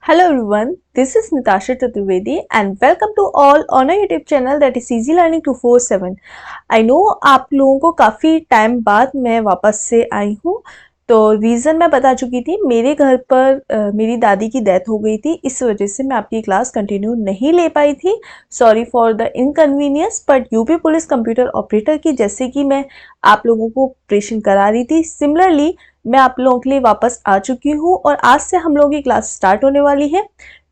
Hello everyone, this is Natasha Chaturvedi and welcome to all on our YouTube channel that is Easy Learning 247. I know आप लोगों को काफ़ी time बाद मैं वापस से आई हूँ, तो रीज़न मैं बता चुकी थी। मेरे घर पर मेरी दादी की डेथ हो गई थी, इस वजह से मैं आपकी क्लास कंटिन्यू नहीं ले पाई थी। Sorry for the inconvenience, but UP police computer operator की जैसे कि मैं आप लोगों को प्रिपरेशन करा रही थी, सिमिलरली मैं आप लोगों के लिए वापस आ चुकी हूँ और आज से हम लोगों की क्लास स्टार्ट होने वाली है।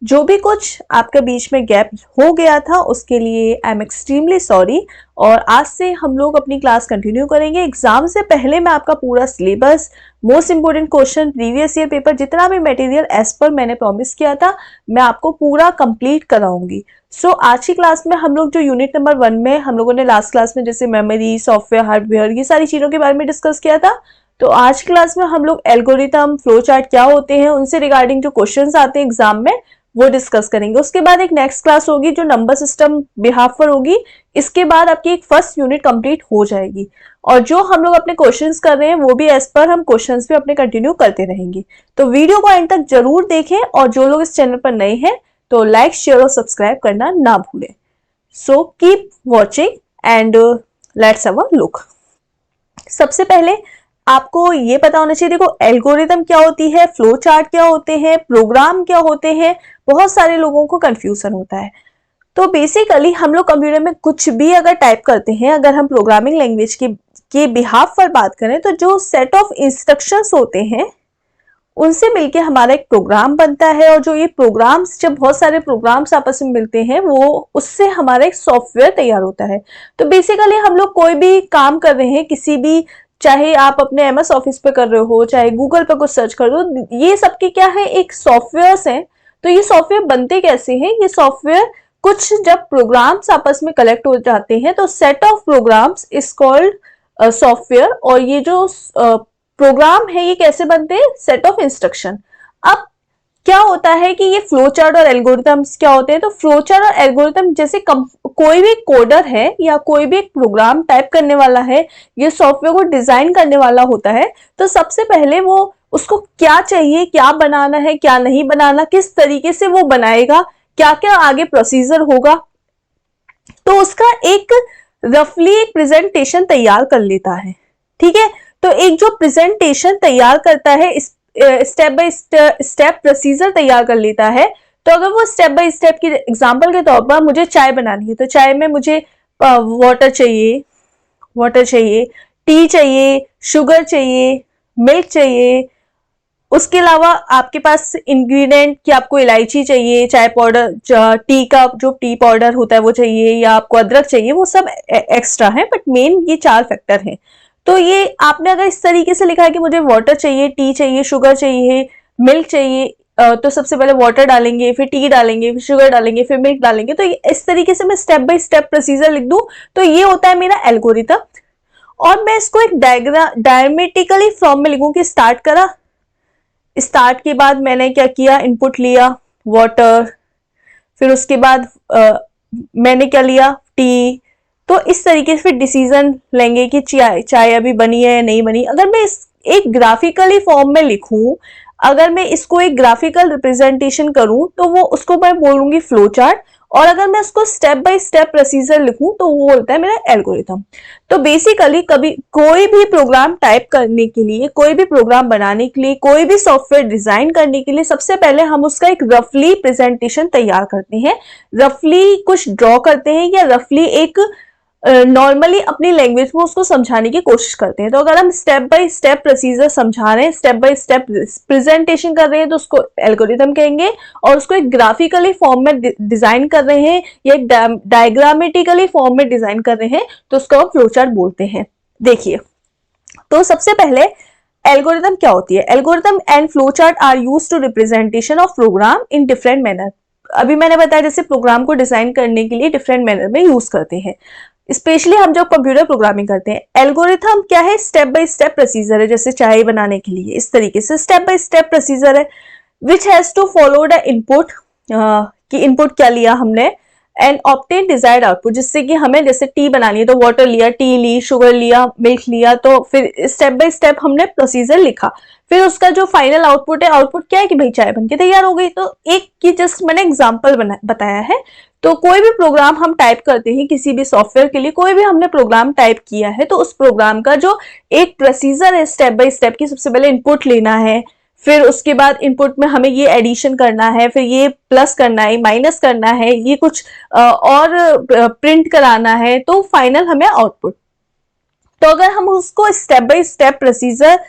जो भी कुछ आपके बीच में गैप हो गया था उसके लिए आई एम एक्सट्रीमली सॉरी। और आज से हम लोग अपनी क्लास कंटिन्यू करेंगे। एग्जाम से पहले मैं आपका पूरा syllabus, most important question, previous year paper, जितना भी मटेरियल एज पर मैंने प्रॉमिस किया था मैं आपको पूरा कंप्लीट कराऊंगी। सो आज की क्लास में हम लोग जो यूनिट नंबर 1 में हम लोगों ने लास्ट क्लास में जैसे मेमोरी, सॉफ्टवेयर, हार्डवेयर, ये सारी चीज़ों के बारे में डिस्कस किया था, तो आज क्लास में हम लोग एल्गोरिथम, फ्लो चार्ट क्या होते हैं, उनसे रिगार्डिंग जो क्वेश्चंस आते हैं एग्जाम में वो डिस्कस करेंगे। उसके बाद एक नेक्स्ट क्लास होगी जो नंबर सिस्टम बिहाफ पर होगी। इसके बाद आपकी एक फर्स्ट यूनिट कंप्लीट हो जाएगी और जो हम लोग अपने क्वेश्चंस कर रहे हैं वो भी एज पर हम क्वेश्चंस भी अपने कंटिन्यू करते रहेंगे। तो वीडियो को एंड तक जरूर देखें और जो लोग इस चैनल पर नए हैं तो लाइक, शेयर और सब्सक्राइब करना ना भूलें। So keep watching and let's have a look. सबसे पहले आपको ये पता होना चाहिए, देखो एल्गोरिथम क्या होती है, फ्लो चार्ट क्या होते हैं, प्रोग्राम क्या होते हैं। बहुत सारे लोगों को कंफ्यूजन होता है। तो बेसिकली हम लोग कंप्यूटर में कुछ भी अगर टाइप करते हैं, अगर हम प्रोग्रामिंग लैंग्वेज के बिहाफ पर बात करें, तो जो सेट ऑफ इंस्ट्रक्शंस होते हैं उनसे मिलके हमारा एक प्रोग्राम बनता है। और जो ये प्रोग्राम्स, जब बहुत सारे प्रोग्राम्स आपस में मिलते हैं वो उससे हमारा एक सॉफ्टवेयर तैयार होता है। तो बेसिकली हम लोग कोई भी काम कर रहे हैं, किसी भी, चाहे आप अपने एमएस ऑफिस पे कर रहे हो, चाहे गूगल पे कुछ सर्च कर दो, ये सबके क्या है, एक सॉफ्टवेयर्स हैं। तो ये सॉफ्टवेयर बनते कैसे हैं, ये सॉफ्टवेयर कुछ जब प्रोग्राम्स आपस में कलेक्ट हो जाते हैं तो set of programs is called software. और ये जो प्रोग्राम है ये कैसे बनते हैं, सेट ऑफ इंस्ट्रक्शन। अब क्या होता है कि ये फ्लो चार्ट और एल्गोरिथम्स क्या होते हैं, तो फ्लो चार्ट और एल्गोरिथम जैसे कोई भी कोडर है या कोई भी एक प्रोग्राम टाइप करने वाला है, ये सॉफ्टवेयर को डिजाइन करने वाला होता है, तो सबसे पहले वो उसको क्या चाहिए, क्या बनाना है, क्या नहीं बनाना, किस तरीके से वो बनाएगा, क्या क्या आगे प्रोसीजर होगा, तो उसका एक रफली एक प्रेजेंटेशन तैयार कर लेता है। ठीक है, तो एक जो प्रेजेंटेशन तैयार करता है, स्टेप बाय स्टेप प्रोसीजर तैयार कर लेता है। तो अगर वो स्टेप बाय स्टेप की एग्जांपल के तौर पर मुझे चाय बनानी है, तो चाय में मुझे वाटर चाहिए, टी चाहिए, शुगर चाहिए, मिल्क चाहिए। उसके अलावा आपके पास इंग्रेडिएंट कि आपको इलायची चाहिए, चाय पाउडर, टी का जो टी पाउडर होता है वो चाहिए, या आपको अदरक चाहिए, वो सब एक्स्ट्रा है, बट मेन ये 4 फैक्टर हैं। तो ये आपने अगर इस तरीके से लिखा है कि मुझे वाटर चाहिए, टी चाहिए, शुगर चाहिए, मिल्क चाहिए, तो सबसे पहले वाटर डालेंगे, फिर टी डालेंगे, फिर शुगर डालेंगे, फिर मिल्क डालेंगे। तो इस तरीके से मैं स्टेप बाय स्टेप प्रोसीजर लिख दूं तो ये होता है मेरा एल्गोरिथम। और मैं इसको एक डायग्रामेटिकली फॉर्म में लिखूं कि स्टार्ट करा, स्टार्ट के बाद मैंने क्या किया, इनपुट लिया वाटर, फिर उसके बाद मैंने क्या लिया, टी। तो इस तरीके से फिर डिसीजन लेंगे कि चाय अभी बनी है या नहीं बनी। अगर मैं इस एक ग्राफिकली फॉर्म में लिखूं, अगर मैं इसको एक ग्राफिकल रिप्रेजेंटेशन करूं तो वो उसको मैं बोलूंगी फ्लो चार्ट। और अगर मैं उसको स्टेप बाय स्टेप प्रोसीजर लिखूं तो वो होता है मेरा एल्गोरिथम। तो बेसिकली कभी कोई भी प्रोग्राम टाइप करने के लिए, कोई भी प्रोग्राम बनाने के लिए, कोई भी सॉफ्टवेयर डिजाइन करने के लिए सबसे पहले हम उसका एक रफली प्रेजेंटेशन तैयार करते हैं, रफली कुछ ड्रॉ करते हैं, या रफली एक नॉर्मली अपनी लैंग्वेज में उसको समझाने की कोशिश करते हैं। तो अगर हम स्टेप बाय स्टेप प्रोसीजर समझा रहे हैं, स्टेप बाय स्टेप प्रेजेंटेशन कर रहे हैं, तो उसको एल्गोरिथम कहेंगे। और उसको एक ग्राफिकली फॉर्म में डिजाइन कर रहे हैं या एक डायग्रामेटिकली फॉर्म में डिजाइन कर रहे हैं तो उसको हम फ्लो चार्ट बोलते हैं। देखिए, तो सबसे पहले एल्गोरिथम क्या होती है। Algorithm and flow chart are used to representation of program in different manner. अभी मैंने बताया जैसे प्रोग्राम को डिजाइन करने के लिए डिफरेंट मैनर में यूज करते हैं, स्पेशली हम जब कंप्यूटर प्रोग्रामिंग करते हैं। एल्गोरिथम क्या है, स्टेप बाय स्टेप प्रोसीजर है, जैसे चाय बनाने के लिए इस तरीके से स्टेप बाय स्टेप प्रोसीजर है, which has to follow the input, कि इनपुट क्या लिया हमने, एंड ऑब्टेन डिजायर्ड आउटपुट, जिससे कि हमें जैसे टी बनानी है तो वाटर लिया, टी ली, शुगर लिया, मिल्क लिया, तो फिर स्टेप बाय स्टेप हमने प्रोसीजर लिखा, फिर उसका जो फाइनल आउटपुट है, आउटपुट क्या है कि भाई चाय बनके तैयार हो गई। तो एक की जस्ट मैंने एग्जांपल बताया है। तो कोई भी प्रोग्राम हम टाइप करते हैं किसी भी सॉफ्टवेयर के लिए, कोई भी हमने प्रोग्राम टाइप किया है तो उस प्रोग्राम का जो एक प्रोसीजर है स्टेप बाय स्टेप की, सबसे पहले इनपुट लेना है, फिर उसके बाद इनपुट में हमें ये एडिशन करना है, फिर ये प्लस करना है, माइनस करना है, ये कुछ और प्रिंट कराना है, तो फाइनल हमें आउटपुट। तो अगर हम उसको स्टेप बाय स्टेप प्रोसीजर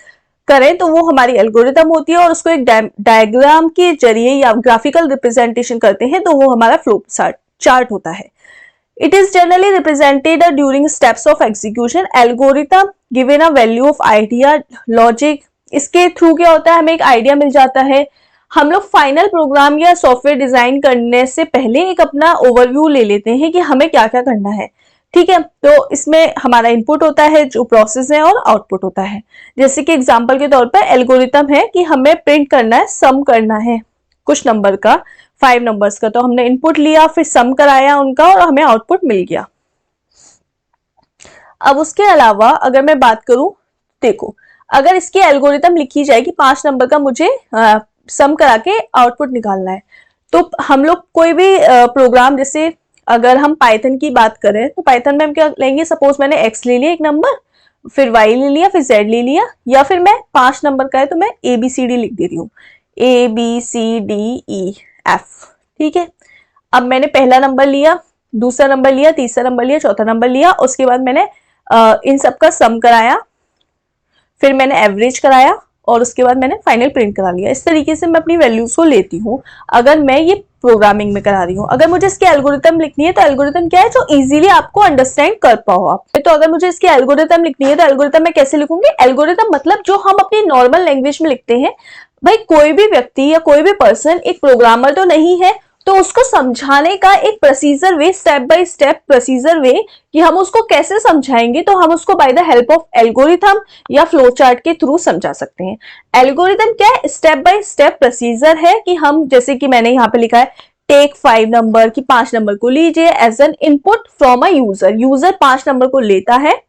करें तो वो हमारी एल्गोरिथम होती है, और उसको एक डायग्राम के जरिए या ग्राफिकल रिप्रेजेंटेशन करते हैं तो वो हमारा फ्लो चार्ट होता है। It is generally represented during steps of execution. Algorithm given a value of idea, logic. इसके थ्रू क्या होता है, हमें एक आइडिया मिल जाता है। हम लोग फाइनल प्रोग्राम या सॉफ्टवेयर डिजाइन करने से पहले एक अपना ओवरव्यू ले लेते हैं कि हमें क्या क्या करना है, ठीक है। तो इसमें हमारा इनपुट होता है जो प्रोसेस है, और आउटपुट होता है। जैसे कि एग्जांपल के तौर पर एल्गोरिथम है कि हमें प्रिंट करना है, सम करना है कुछ नंबर का, 5 नंबर्स का, तो हमने इनपुट लिया, फिर सम कराया उनका, और हमें आउटपुट मिल गया। अब उसके अलावा अगर मैं बात करूं, देखो अगर इसकी एल्गोरिथम लिखी जाए कि 5 नंबर का मुझे सम करा के आउटपुट निकालना है, तो हम लोग कोई भी प्रोग्राम, जैसे अगर हम पाइथन की बात करें तो पाइथन में हम क्या लेंगे, सपोज मैंने x ले लिया एक नंबर, फिर y ले लिया, फिर z ले लिया, या फिर मैं 5 नंबर का है तो मैं ABCD लिख दे रही हूँ, ABCDEF, ठीक है। अब मैंने पहला नंबर लिया, दूसरा नंबर लिया, तीसरा नंबर लिया, चौथा नंबर लिया, उसके बाद मैंने इन सब का सम कराया, फिर मैंने एवरेज कराया, और उसके बाद मैंने फाइनल प्रिंट करा लिया। इस तरीके से मैं अपनी वैल्यूज को लेती हूँ अगर मैं ये प्रोग्रामिंग में करा रही हूँ। अगर मुझे इसकी एल्गोरिथम लिखनी है तो एल्गोरिथम क्या है जो इजीली आपको अंडरस्टैंड कर पाओ आप। तो अगर मुझे इसकी एल्गोरिथम लिखनी है तो एल्गोरिथम मैं कैसे लिखूंगी, एल्गोरिथम मतलब जो हम अपनी नॉर्मल लैंग्वेज में लिखते हैं। भाई कोई भी व्यक्ति या कोई भी पर्सन एक प्रोग्रामर तो नहीं है, तो उसको समझाने का एक procedure way, step by step procedure way कि हम उसको कैसे समझाएंगे, तो हम उसको by the help of algorithm या फ्लो चार्ट के थ्रू समझा सकते हैं। एल्गोरिथम क्या है, स्टेप बाय स्टेप प्रोसीजर है कि हम, जैसे कि मैंने यहाँ पे लिखा है टेक 5 नंबर की 5 नंबर को लीजिए as an input from a user, user 5 number को लेता है,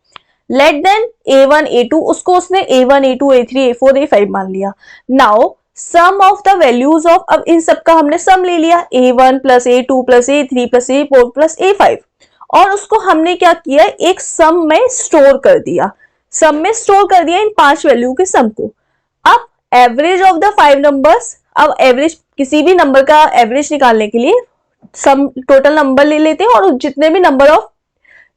लेट देन A1 A2, उसको उसने A1 A2 A3 A4 A5 मान लिया। Now sum of the values of, अब इन सबका हमने सम ले लिया, A1 plus A2 plus A3 plus A4 plus A5, और उसको हमने क्या किया, एक सम में स्टोर कर दिया, सम में स्टोर कर दिया इन 5 वैल्यू के सम को। अब एवरेज ऑफ द 5 नंबर्स, अब एवरेज, किसी भी नंबर का एवरेज निकालने के लिए सम टोटल नंबर ले लेते हैं, और जितने भी नंबर ऑफ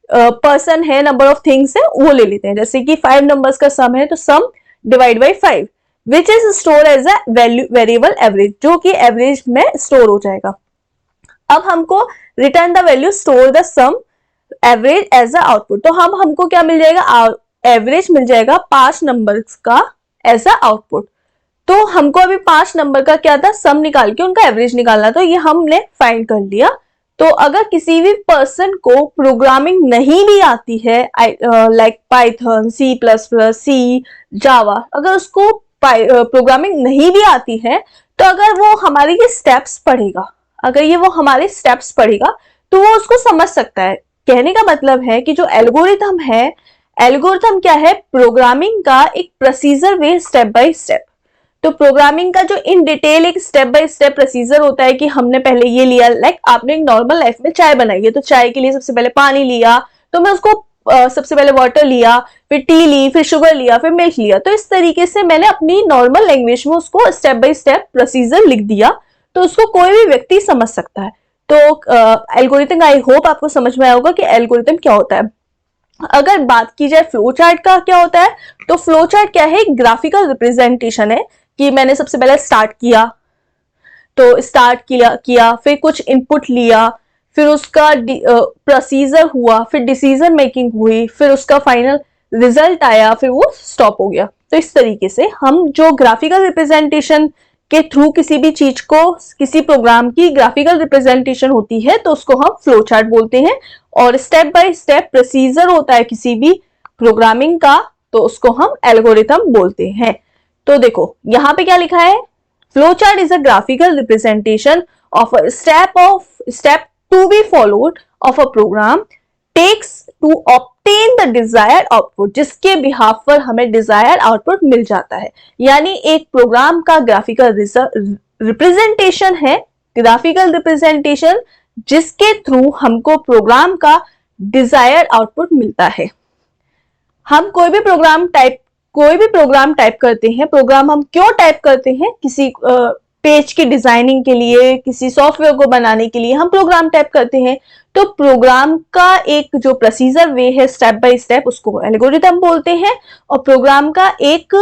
पर्सन है, नंबर ऑफ थिंग्स है, वो ले लेते हैं। जैसे कि 5 नंबर्स का सम है तो sum divide by 5 which is store as a variable average, जो कि एवरेज में स्टोर हो जाएगा। अब हमको return the value, store the sum average as a output, तो हमको क्या मिल जाएगा, एवरेज मिल जाएगा 5 नंबर्स का एज अ आउटपुट। तो हमको अभी 5 नंबर का क्या था, सम निकाल के उनका एवरेज निकालना, तो ये हमने फाइंड कर लिया। तो अगर किसी भी पर्सन को प्रोग्रामिंग नहीं भी आती है, लाइक पाइथन, C++, सी, जावा, अगर उसको प्रोग्रामिंग नहीं भी आती है, तो अगर वो हमारे ये स्टेप्स पढ़ेगा, अगर ये वो हमारे स्टेप्स पढ़ेगा तो वो उसको समझ सकता है। कहने का मतलब है कि जो एल्गोरिथम है, एल्गोरिथम क्या है, प्रोग्रामिंग का एक procedure way, step by step. तो प्रोग्रामिंग का जो इन डिटेल एक स्टेप बाय स्टेप प्रोसीजर होता है कि हमने पहले ये लिया, लाइक आपने एक नॉर्मल लाइफ में चाय बनाई है, तो चाय के लिए सबसे पहले पानी लिया, तो मैं उसको सबसे पहले वाटर लिया, फिर टी ली, फिर शुगर लिया, फिर मिल्क लिया। तो इस तरीके से मैंने अपनी नॉर्मल लैंग्वेज में उसको स्टेप बाय स्टेप प्रोसीजर लिख दिया, तो उसको कोई भी व्यक्ति समझ सकता है। तो एल्गोरिथम, आई होप आपको समझ में आया होगा कि एल्गोरिथम क्या होता है। अगर बात की जाए फ्लो चार्ट का क्या होता है, तो फ्लो चार्ट क्या है, ग्राफिकल रिप्रेजेंटेशन है कि मैंने सबसे पहले स्टार्ट किया, तो स्टार्ट किया, फिर कुछ इनपुट लिया, फिर उसका प्रोसीजर हुआ, फिर डिसीजन मेकिंग हुई, फिर उसका फाइनल रिजल्ट आया, फिर वो स्टॉप हो गया। तो इस तरीके से हम जो ग्राफिकल रिप्रेजेंटेशन के थ्रू किसी भी चीज को, किसी प्रोग्राम की ग्राफिकल रिप्रेजेंटेशन होती है तो उसको हम फ्लो चार्ट बोलते हैं, और स्टेप बाय स्टेप प्रोसीजर होता है किसी भी प्रोग्रामिंग का, तो उसको हम एल्गोरिथम बोलते हैं। तो देखो यहाँ पे क्या लिखा है, flow chart is a graphical representation of a step to be followed of a program takes to obtain the desired output, जिसके बिहाफ पर हमें डिजायर्ड आउटपुट मिल जाता है। यानी एक प्रोग्राम का ग्राफिकल रिप्रेजेंटेशन है, ग्राफिकल रिप्रेजेंटेशन जिसके थ्रू हमको प्रोग्राम का डिजायर्ड आउटपुट मिलता है। हम कोई भी प्रोग्राम टाइप करते हैं, प्रोग्राम हम क्यों टाइप करते हैं? किसी पेज की डिजाइनिंग के लिए, किसी सॉफ्टवेयर को बनाने के लिए हम प्रोग्राम टाइप करते हैं। तो प्रोग्राम का एक जो प्रोसीजर वे है स्टेप बाय स्टेप, उसको एल्गोरिथम बोलते हैं। और प्रोग्राम का एक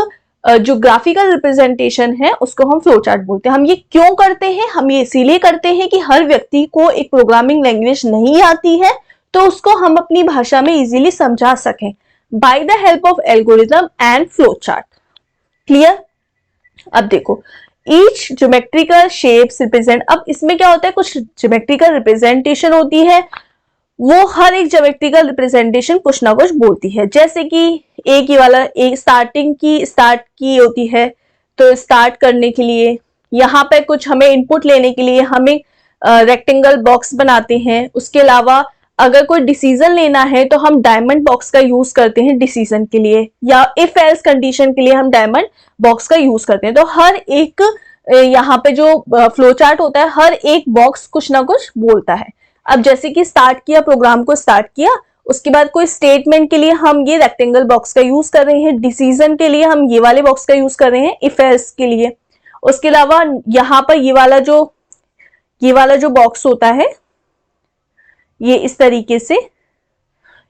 जो ग्राफिकल रिप्रेजेंटेशन है उसको हम फ्लो चार्ट बोलते हैं। हम ये क्यों करते हैं? हम ये इसीलिए करते हैं कि हर व्यक्ति को एक प्रोग्रामिंग लैंग्वेज नहीं आती है, तो उसको हम अपनी भाषा में इजीली समझा सकें bye the help of algorithm and flow chart. Clear? अब देखो, ईच ज्योमेट्रिकल शेप्स रिप्रेजेंट, अब इसमें क्या होता है, कुछ ज्योमेट्रिकल रिप्रेजेंटेशन होती है, वो हर एक ज्योमेट्रिकल रिप्रेजेंटेशन कुछ ना कुछ बोलती है। जैसे कि एक ही वाला, एक स्टार्ट की होती है, तो स्टार्ट करने के लिए यहाँ पे कुछ हमें इनपुट लेने के लिए हमें रेक्टेंगल बॉक्स बनाते हैं। उसके अलावा अगर कोई डिसीजन लेना है तो हम डायमंड बॉक्स का यूज करते हैं डिसीजन के लिए, या इफ एल्स कंडीशन के लिए हम डायमंड बॉक्स का यूज करते हैं। तो हर एक यहाँ पे जो फ्लो चार्ट होता है, हर एक बॉक्स कुछ ना कुछ बोलता है। अब जैसे कि स्टार्ट किया, प्रोग्राम को स्टार्ट किया, उसके बाद कोई स्टेटमेंट के लिए हम ये रेक्टेंगल बॉक्स का यूज कर रहे हैं, डिसीजन के लिए हम ये वाले बॉक्स का यूज कर रहे हैं इफ एल्स के लिए। उसके अलावा यहाँ पर ये वाला जो बॉक्स होता है, ये इस तरीके से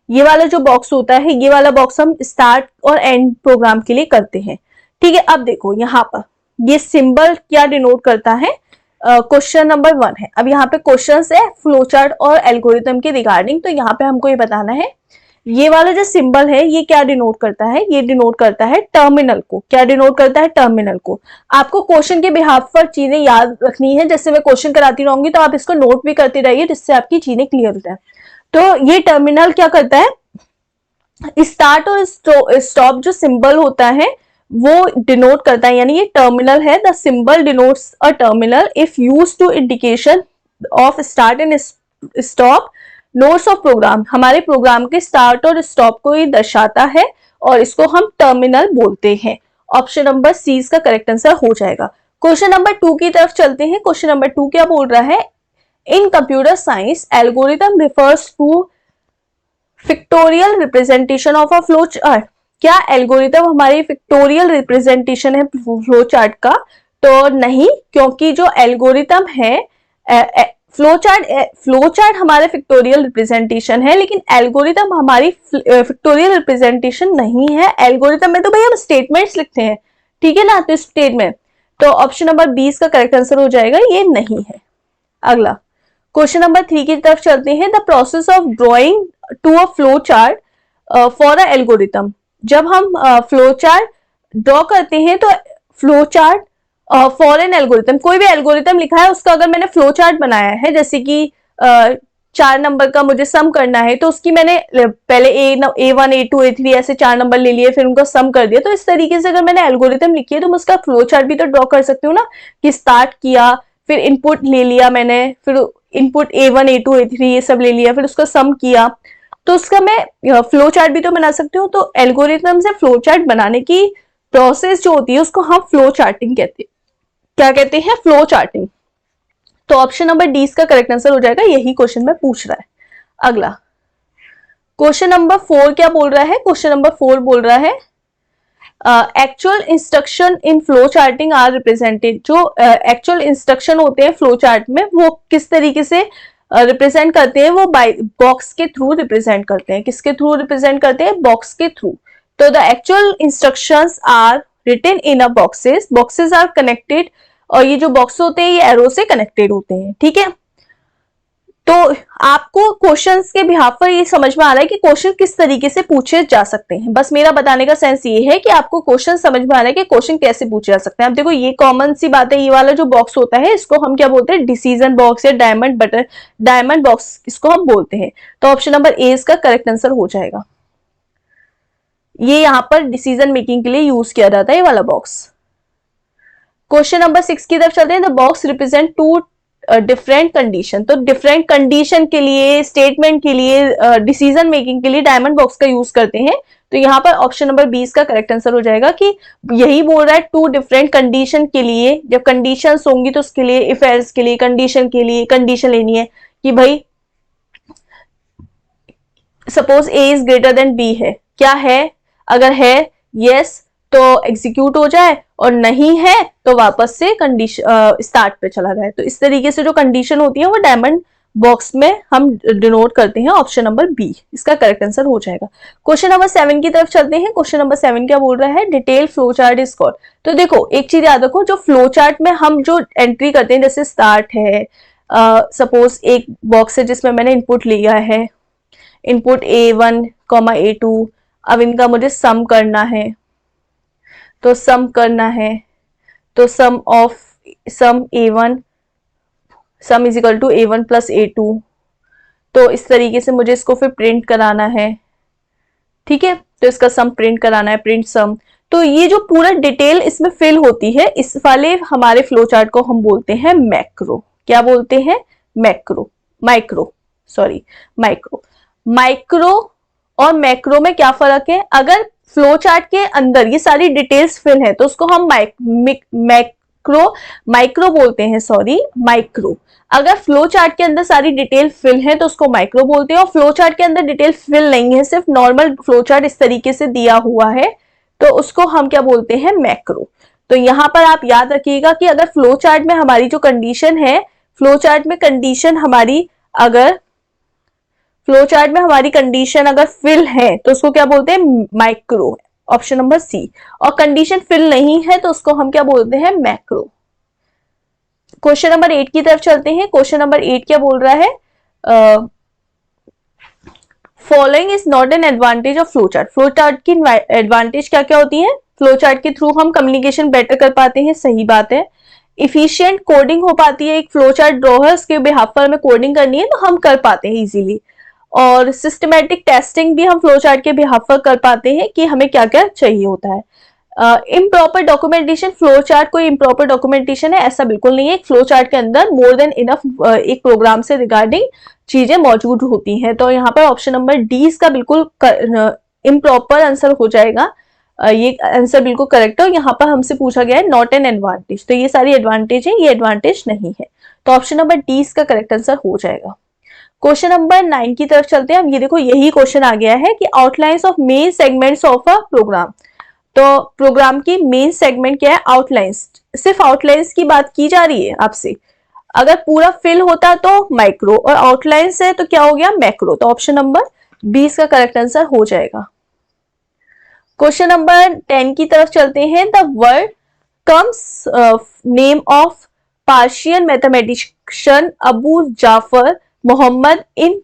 ये वाला जो बॉक्स होता है, ये वाला बॉक्स हम स्टार्ट और एंड प्रोग्राम के लिए करते हैं। ठीक है, अब देखो यहाँ पर ये सिंबल क्या डिनोट करता है? क्वेश्चन नंबर 1 है। अब यहाँ पे क्वेश्चंस है फ्लो चार्ट और एल्गोरिथम के रिगार्डिंग, तो यहाँ पे हमको ये बताना है ये वाला जो सिंबल है ये क्या डिनोट करता है? ये डिनोट करता है टर्मिनल को। क्या डिनोट करता है? टर्मिनल को। आपको क्वेश्चन के बिहाफ पर चीजें याद रखनी है, जैसे मैं क्वेश्चन कराती रहूंगी तो आप इसको नोट भी करते रहिए, जिससे आपकी चीजें क्लियर हो जाए। तो ये टर्मिनल क्या करता है? स्टार्ट और स्टॉप जो सिंबल होता है वो डिनोट करता है, यानी ये टर्मिनल है। The symbol denotes a terminal if used to indication of start and stop notes of program. हमारे प्रोग्राम के स्टार्ट और स्टॉप को ये दर्शाता है और इसको हम टर्मिनल बोलते हैं। ऑप्शन नंबर सी इसका करेक्ट आंसर हो जाएगा। क्वेश्चन नंबर 2 की तरफ चलते हैं। क्वेश्चन नंबर 2 क्या बोल रहा है? In computer science algorithm refers to pictorial representation of a flow chart. क्या एल्गोरिथम हमारी पिक्टोरियल रिप्रेजेंटेशन है फ्लो चार्ट का? तो नहीं, क्योंकि जो एल्गोरिथम है फ्लो चार्ट हमारे पिक्टोरियल रिप्रेजेंटेशन है, लेकिन एल्गोरिथम हमारी पिक्टोरियल रिप्रेजेंटेशन नहीं है। एल्गोरिथम में तो भाई हम स्टेटमेंट्स लिखते हैं, ठीक है ना, तो स्टेटमेंट। तो ऑप्शन नंबर 20 का करेक्ट आंसर हो जाएगा, ये नहीं है। अगला क्वेश्चन नंबर 3 की तरफ चलते हैं। The process of drawing to a flow chart for a algorithm. जब हम फ्लो चार्ट ड्रॉ करते हैं तो flow chart for an algorithm, कोई भी एल्गोरिथम लिखा है उसका अगर मैंने फ्लो चार्ट बनाया है, जैसे कि 4 नंबर का मुझे सम करना है, तो उसकी मैंने पहले A1 A2 A3 ऐसे 4 नंबर ले लिए, फिर उनका सम कर दिया। तो इस तरीके से अगर मैंने एल्गोरिथम लिखी है तो मैं उसका फ्लो चार्ट भी तो ड्रॉ कर सकती हूँ ना, कि स्टार्ट किया, फिर इनपुट ले लिया मैंने, फिर इनपुट A1 A2 A3 ये सब ले लिया, फिर उसका सम किया, तो उसका मैं फ्लो चार्ट भी तो बना सकती हूँ। तो एल्गोरिथम से फ्लो चार्ट बनाने की प्रोसेस जो होती है उसको हम फ्लो चार्टिंग कहते हैं। क्या कहते हैं? Flow charting. तो ऑप्शन नंबर डी इसका करेक्ट आंसर हो जाएगा, यही क्वेश्चन में पूछ रहा है। अगला क्वेश्चन नंबर 4 क्या बोल रहा है? क्वेश्चन नंबर 4 बोल रहा है actual instruction in flow charting are represented. जो एक्चुअल इंस्ट्रक्शन होते हैं फ्लो चार्ट में वो किस तरीके से रिप्रेजेंट करते हैं? वो बाय बॉक्स के थ्रू रिप्रेजेंट करते हैं। किसके थ्रू रिप्रेजेंट करते हैं? बॉक्स के थ्रू। तो the actual instructions are written in a boxes, boxes are connected, और ये जो बॉक्स होते हैं ये एरो से कनेक्टेड होते हैं, ठीक है। तो आपको क्वेश्चंस के बिहाफ पर ये समझ में आ रहा है कि क्वेश्चन किस तरीके से पूछे जा सकते हैं। बस मेरा बताने का सेंस ये है कि आपको क्वेश्चन समझ में आ रहा है कि क्वेश्चन कैसे पूछे जा सकते हैं। अब देखो ये कॉमन सी बात है, ये वाला जो बॉक्स होता है इसको हम क्या बोलते हैं? डिसीजन बॉक्स या डायमंड बॉक्स इसको हम बोलते हैं। तो ऑप्शन नंबर ए इसका करेक्ट आंसर हो जाएगा। ये यहाँ पर डिसीजन मेकिंग के लिए यूज किया जाता है ये वाला बॉक्स। क्वेश्चन नंबर 6 की तरफ चलते हैं। The box represent to different condition, तो डिफरेंट कंडीशन के लिए, स्टेटमेंट के लिए, डिसीजन मेकिंग के लिए डायमंड बॉक्स का यूज करते हैं। तो यहाँ पर ऑप्शन नंबर 20 का करेक्ट आंसर हो जाएगा कि यही बोल रहा है टू डिफरेंट कंडीशन के लिए, जब कंडीशंस होंगी तो उसके लिए, इफ एल्स के लिए, कंडीशन के लिए कंडीशन लेनी है कि भाई suppose A is greater than B है, क्या है, अगर है यस तो एग्जीक्यूट हो जाए, और नहीं है तो वापस से कंडीशन स्टार्ट पे चला जाए। तो इस तरीके से जो कंडीशन होती है वो डायमंड बॉक्स में हम डिनोट करते हैं। ऑप्शन नंबर बी इसका करेक्ट आंसर हो जाएगा। क्वेश्चन नंबर 7 की तरफ चलते हैं। क्वेश्चन नंबर 7 क्या बोल रहा है, detail flow chart is called. तो देखो एक चीज याद रखो, जो फ्लो चार्ट में हम जो एंट्री करते हैं, जैसे स्टार्ट है, सपोज एक बॉक्स है जिसमें मैंने इनपुट लिया है, इनपुट A1, A2, अब इनका मुझे सम करना है, तो सम करना है, तो sum of sum A1 sum is equal to A1 plus A2। तो इस तरीके से मुझे इसको फिर प्रिंट कराना है, ठीक है, तो इसका सम प्रिंट कराना है, प्रिंट सम। तो ये जो पूरा डिटेल इसमें फिल होती है, इस वाले हमारे फ्लो चार्ट को हम बोलते हैं मैक्रो। क्या बोलते हैं, macro, micro, sorry micro. Micro और मैक्रो में क्या फर्क है, अगर फ्लो चार्ट के अंदर ये सारी डिटेल्स फिल है तो उसको हम माइक्रो बोलते हैं, सॉरी माइक्रो। अगर फ्लो चार्ट के अंदर सारी डिटेल फिल है तो उसको माइक्रो बोलते हैं, और फ्लो चार्ट के अंदर डिटेल फिल नहीं है, सिर्फ नॉर्मल फ्लो चार्ट इस तरीके से दिया हुआ है, तो उसको हम क्या बोलते हैं, मैक्रो। तो यहां पर आप याद रखिएगा कि अगर फ्लो चार्ट में हमारी जो कंडीशन है, फ्लो चार्ट में कंडीशन हमारी, अगर फ्लो चार्ट में हमारी कंडीशन अगर फिल है तो उसको क्या बोलते हैं, माइक्रो, ऑप्शन नंबर सी। और कंडीशन फिल नहीं है तो उसको हम क्या बोलते हैं, मैक्रो। क्वेश्चन नंबर 8 की तरफ चलते हैं। क्वेश्चन नंबर 8 क्या बोल रहा है, following is not an advantage of flow chart. Flow chart की एडवांटेज क्या क्या होती है, फ्लो चार्ट के थ्रू हम कम्युनिकेशन बेटर कर पाते हैं, सही बात है। इफिशियंट कोडिंग हो पाती है, एक फ्लो चार्ट ड्रॉ है उसके बिहाफ पर हमें कोडिंग करनी है तो हम कर पाते हैं इजीली। और सिस्टमैटिक टेस्टिंग भी हम फ्लो चार्ट के बिहाफ पर कर पाते हैं कि हमें क्या क्या चाहिए होता है। इम्प्रॉपर डॉक्यूमेंटेशन, फ्लो चार्ट कोई इम्प्रॉपर डॉक्यूमेंटेशन है ऐसा बिल्कुल नहीं है। एक फ्लो चार्ट के अंदर मोर देन इनफ एक प्रोग्राम से रिगार्डिंग चीजें मौजूद होती हैं। तो यहाँ पर ऑप्शन नंबर डी इसका बिल्कुल इम्प्रॉपर आंसर हो जाएगा। ये आंसर बिल्कुल करेक्ट है। यहाँ पर हमसे पूछा गया है नॉट एन एडवांटेज, तो ये सारी एडवांटेज है, ये एडवांटेज नहीं है। तो ऑप्शन नंबर डी इसका करेक्ट आंसर हो जाएगा। क्वेश्चन नंबर 9 की तरफ चलते हैं। अब ये देखो यही क्वेश्चन आ गया है कि outlines of main segments of a program. तो प्रोग्राम की मेन सेगमेंट क्या है, आउटलाइंस। सिर्फ आउटलाइंस की बात की जा रही है आपसे। अगर पूरा फिल होता तो माइक्रो, और आउटलाइंस है तो क्या हो गया, मैक्रो। तो ऑप्शन नंबर 20 का करेक्ट आंसर हो जाएगा। क्वेश्चन नंबर 10 की तरफ चलते हैं। The word comes name of Persian mathematician Abu Jafar Mohammad ibn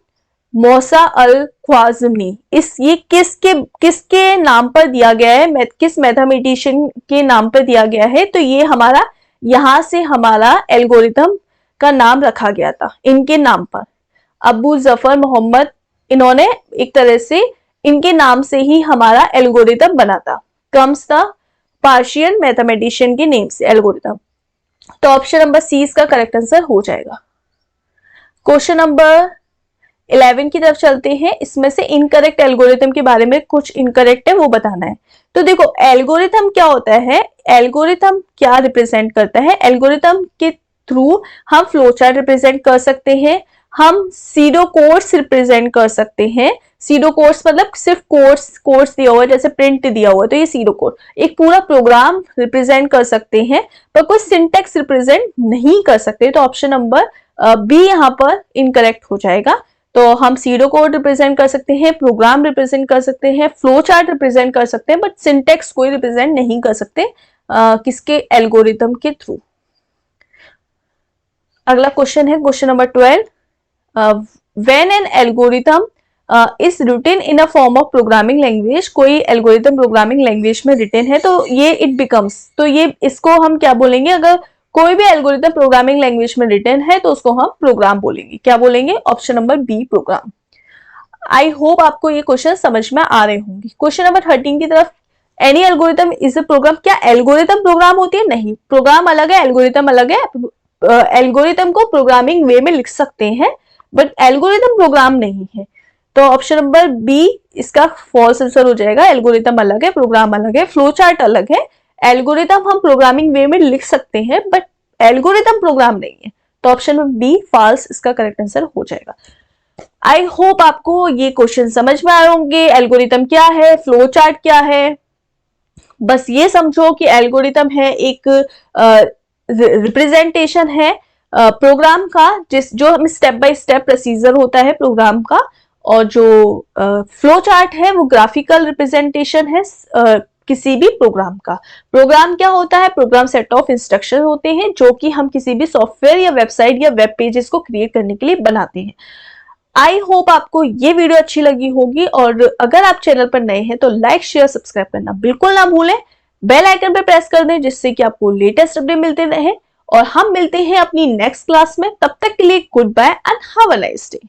Musa al ख्वाज़मी। ये किसके नाम पर दिया गया है, किस मैथमेटिशियन के नाम पर दिया गया है। तो ये हमारा यहां से हमारा एल्गोरिथम का नाम रखा गया था इनके नाम पर, अबू जफर मोहम्मद। इन्होंने एक तरह से इनके नाम से ही हमारा एल्गोरिथम बना था। कम्स द पर्शियन मैथमेटिशियन के नेम से एल्गोरिथम। तो ऑप्शन नंबर सी इसका करेक्ट आंसर हो जाएगा। क्वेश्चन नंबर 11 की तरफ चलते हैं। इसमें से इनकरेक्ट एल्गोरिथम के बारे में कुछ इनकरेक्ट है वो बताना है। तो देखो एल्गोरिथम क्या होता है, एल्गोरिथम क्या रिप्रेजेंट करता है, एल्गोरिथम के थ्रू हम फ्लो चार्ट रिप्रेजेंट कर सकते हैं, हम सीडो कोड्स रिप्रेजेंट कर सकते हैं। सीडो कोड्स मतलब सिर्फ कोड्स दिया हुआ है, जैसे प्रिंट दिया हुआ है तो ये सीडो कोड। एक पूरा प्रोग्राम रिप्रेजेंट कर सकते हैं पर कोई सिंटेक्स रिप्रेजेंट नहीं कर सकते। तो ऑप्शन नंबर बी यहाँ पर इनकरेक्ट हो जाएगा। तो हम सीडो कोड रिप्रेजेंट कर सकते हैं, प्रोग्राम रिप्रेजेंट कर सकते हैं, फ्लो चार्ट रिप्रेजेंट कर सकते हैं, बट सिंटेक्स कोई रिप्रेजेंट नहीं कर सकते किसके, एल्गोरिथम के थ्रू। अगला क्वेश्चन है question number 12। When an algorithm is written in a form of programming language, कोई एल्गोरिथम प्रोग्रामिंग लैंग्वेज में रिटन है तो ये इट बिकम्स, तो ये इसको हम क्या बोलेंगे, अगर कोई भी एल्गोरिथम प्रोग्रामिंग लैंग्वेज में रिटन है तो उसको हम प्रोग्राम बोलेंगे। क्या बोलेंगे, option number B program. I hope आपको ये क्वेश्चन समझ में आ रहे होंगे। क्वेश्चन नंबर 13 की तरफ, any algorithm is a program. क्या एल्गोरिथम प्रोग्राम होती है, नहीं, प्रोग्राम अलग है, एल्गोरिथम अलग है। एल्गोरिथम को प्रोग्रामिंग वे में लिख सकते हैं, बट एल्गोरिथम प्रोग्राम नहीं है। तो ऑप्शन नंबर बी इसका फॉल्स आंसर हो जाएगा। एल्गोरिथम अलग है, प्रोग्राम अलग है, फ्लो चार्ट अलग है। एल्गोरिथम हम प्रोग्रामिंग वे में लिख सकते हैं, बट एल्गोरिथम प्रोग्राम नहीं है। तो ऑप्शन नंबर बी फॉल्स इसका करेक्ट आंसर हो जाएगा। आई होप आपको ये क्वेश्चन समझ में आए होंगे। एल्गोरिथम क्या है, फ्लो चार्ट क्या है। बस ये समझो कि एल्गोरिथम है एक रिप्रेजेंटेशन है प्रोग्राम का, जो हम स्टेप बाय स्टेप प्रोसीजर होता है प्रोग्राम का, और जो फ्लो चार्ट है वो ग्राफिकल रिप्रेजेंटेशन है किसी भी प्रोग्राम का। प्रोग्राम क्या होता है? प्रोग्राम सेट ऑफ इंस्ट्रक्शन होते हैं जो कि हम किसी भी सॉफ्टवेयर या वेबसाइट या वेब पेजेस को क्रिएट करने के लिए बनाते हैं। आई होप आपको ये वीडियो अच्छी लगी होगी, और अगर आप चैनल पर नए हैं तो लाइक शेयर सब्सक्राइब करना बिल्कुल ना भूलें। बेल आइकन पर प्रेस कर दें जिससे कि आपको लेटेस्ट अपडेट मिलते रहे, और हम मिलते हैं अपनी नेक्स्ट क्लास में। तब तक के लिए good bye and have a nice day.